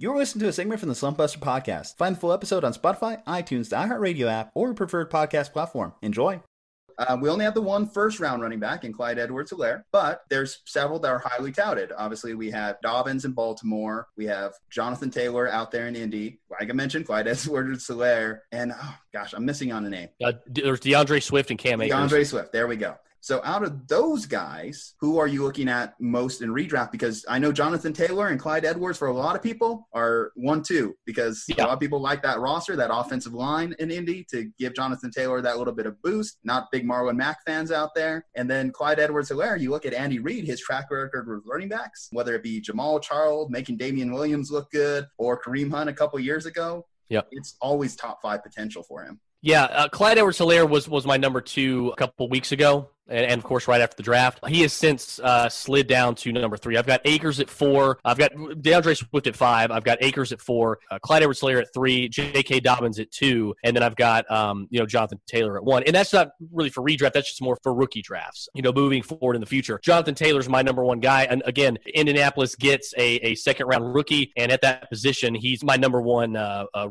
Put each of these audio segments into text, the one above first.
You're listening to a segment from the Slumpbuster Podcast. Find the full episode on Spotify, iTunes, the iHeartRadio app, or your preferred podcast platform. Enjoy. We only have the one first-round running back in Clyde Edwards-Helaire, but there's several that are highly touted. Obviously, we have Dobbins in Baltimore. We have Jonathan Taylor out there in Indy. Like I mentioned, Clyde Edwards-Helaire. And, I'm missing on the name. There's DeAndre Swift and Cam Akers. DeAndre Swift. There we go. So out of those guys, who are you looking at most in redraft? Because I know Jonathan Taylor and Clyde Edwards, for a lot of people, are 1-2 because a lot of people like that roster, that offensive line in Indy, to give Jonathan Taylor that little bit of boost. Not big Marlin Mac fans out there. And then Clyde Edwards-Helaire, you look at Andy Reid, his track record with running backs, whether it be Jamal Charles making Damian Williams look good or Kareem Hunt a couple years ago. Yep. It's always top 5 potential for him. Yeah, Clyde Edwards-Helaire was my number 2 a couple weeks ago. And, of course, right after the draft. He has since slid down to number 3. I've got Akers at 4. I've got DeAndre Swift at 5. I've got Akers at 4. Clyde Edwards-Helaire at 3. J.K. Dobbins at 2. And then I've got, Jonathan Taylor at 1. And that's not really for redraft. That's just more for rookie drafts, moving forward in the future. Jonathan Taylor's my number 1 guy. And, again, Indianapolis gets a second-round rookie. And at that position, he's my number 1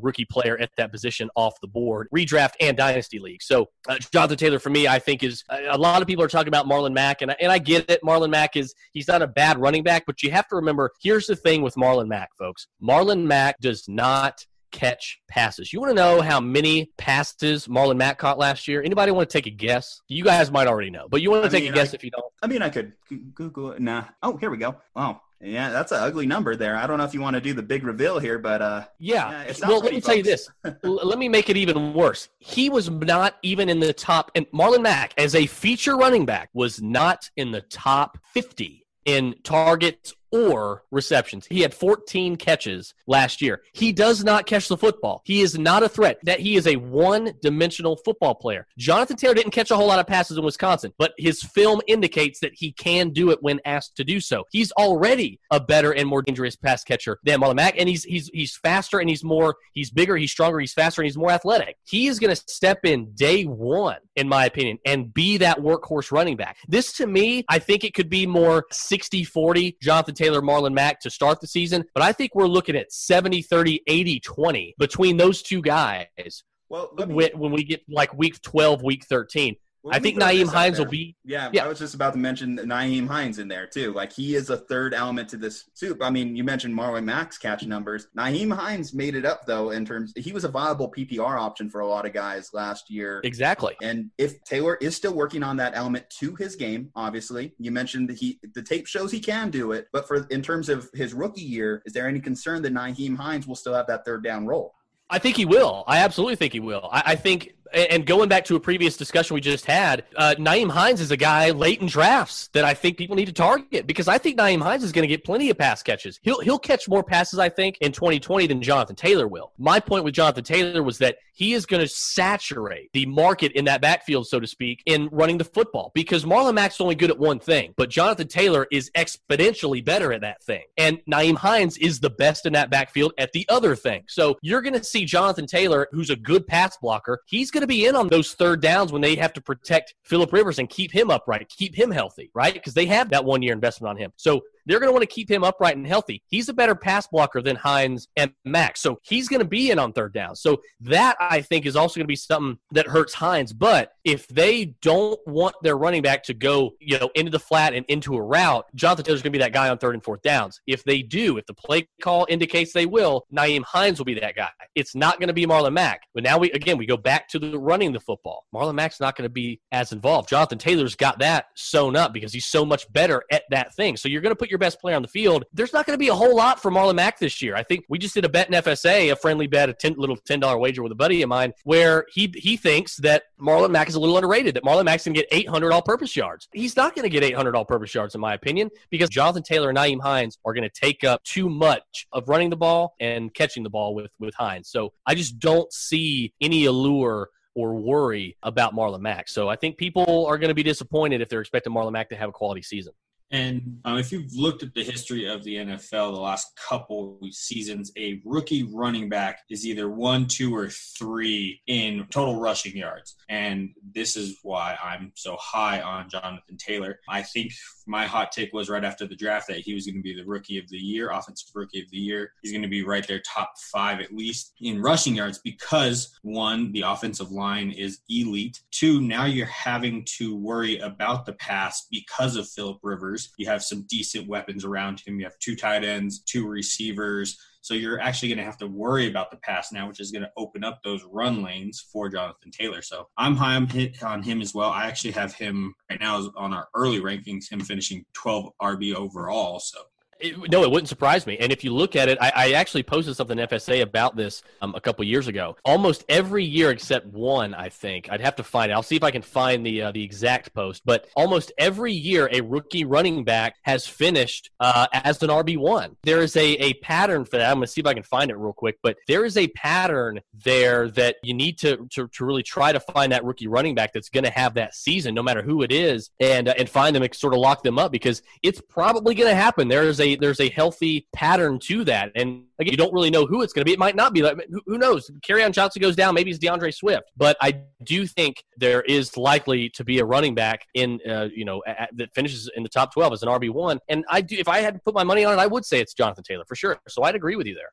rookie player at that position off the board, redraft and dynasty league. So Jonathan Taylor, for me, I think is a lot of people are talking about Marlon Mack, and I get it. Marlon Mack he's not a bad running back, but you have to remember, here's the thing with Marlon Mack, folks. Marlon Mack does not catch passes. You want to know how many passes Marlon Mack caught last year? Anybody want to take a guess? You guys might already know, but you want to take a guess if you don't? I could Google it. Nah. Oh, here we go. Wow. Yeah, that's an ugly number there. I don't know if you want to do the big reveal here, but well, let me tell you this. Let me make it even worse. He was not even in the top, and Marlon Mack, as a feature running back, was not in the top 50 in targets or receptions. He had 14 catches last year. He does not catch the football. He is not a threat. That he is a one-dimensional football player. Jonathan Taylor didn't catch a whole lot of passes in Wisconsin, but his film indicates that he can do it when asked to do so. He's already a better and more dangerous pass catcher than Marlon Mack, and he's faster, and he's bigger, he's stronger, he's faster, and he's more athletic. He is going to step in day one, in my opinion, and be that workhorse running back. This, to me, I think it could be more 60-40 Jonathan Taylor, Marlon Mack to start the season, but I think we're looking at 70-30, 80-20 between those two guys. Well, when we get like week 12, week 13. I think Nyheim Hines will be. Yeah, I was just about to mention Nyheim Hines in there too. Like, he is a third element to this soup. I mean, you mentioned Marlon Mack's catch numbers. Nyheim Hines made it up though he was a viable PPR option for a lot of guys last year. Exactly. And if Taylor is still working on that element to his game, obviously, you mentioned the tape shows he can do it. But in terms of his rookie year, is there any concern that Nyheim Hines will still have that third down role? I think he will. I absolutely think he will. I think, and going back to a previous discussion we just had, Nyheim Hines is a guy late in drafts that I think people need to target, because I think Nyheim Hines is going to get plenty of pass catches. He'll catch more passes, I think, in 2020 than Jonathan Taylor will. My point with Jonathan Taylor was that he is going to saturate the market in that backfield, so to speak, in running the football, because Marlon Mack's only good at one thing, but Jonathan Taylor is exponentially better at that thing. And Nyheim Hines is the best in that backfield at the other thing. So you're going to see Jonathan Taylor, who's a good pass blocker, he's going to be in on those third downs when they have to protect Phillip Rivers and keep him upright, keep him healthy, right? Because they have that 1 year investment on him. So they're going to want to keep him upright and healthy. He's a better pass blocker than Hines and Mack. So he's going to be in on third down. So that, I think, is also going to be something that hurts Hines. But if they don't want their running back to go, into the flat and into a route, Jonathan Taylor's going to be that guy on third and fourth downs. If they do, if the play call indicates they will, Nyheim Hines will be that guy. It's not going to be Marlon Mack. But now we go back to the running the football. Marlon Mack's not going to be as involved. Jonathan Taylor's got that sewn up because he's so much better at that thing. So you're going to put your best player on the field. There's not going to be a whole lot for Marlon Mack this year. I think we just did a bet in FSA, a friendly bet, little $10 wager with a buddy of mine, where he thinks that Marlon Mack is a little underrated, that Marlon Mack's going to get 800 all-purpose yards. He's not going to get 800 all-purpose yards, in my opinion, because Jonathan Taylor and Nyheim Hines are going to take up too much of running the ball and catching the ball with Hines. So I just don't see any allure or worry about Marlon Mack. So I think people are going to be disappointed if they're expecting Marlon Mack to have a quality season. And if you've looked at the history of the NFL the last couple seasons, a rookie running back is either 1, 2, or 3 in total rushing yards. And this is why I'm so high on Jonathan Taylor. I think my hot take was right after the draft that he was going to be the rookie of the year, offensive rookie of the year. He's going to be right there, top 5 at least in rushing yards because, 1, the offensive line is elite. 2, now you're having to worry about the pass because of Phillip Rivers. You have some decent weapons around him. You have 2 tight ends, 2 receivers. So you're actually going to have to worry about the pass now, which is going to open up those run lanes for Jonathan Taylor. So I'm high on him as well. I actually have him right now on our early rankings, him finishing 12 RB overall. So. No, it wouldn't surprise me. And if you look at it, I actually posted something in FSA about this a couple years ago. Almost every year except one, I think. I'd have to find it. I'll see if I can find the exact post. But almost every year, a rookie running back has finished as an RB1. There is a pattern for that. I'm going to see if I can find it real quick. But there is a pattern there that you need to really try to find that rookie running back that's going to have that season, no matter who it is, and find them and sort of lock them up because it's probably going to happen. There's a healthy pattern to that. And again, you don't really know who it's going to be. It might not be. Who knows? Kerryon Johnson goes down. Maybe it's DeAndre Swift. But I do think there is likely to be a running back in, that finishes in the top 12 as an RB1. And I do. If I had to put my money on it, I would say it's Jonathan Taylor for sure. So I'd agree with you there.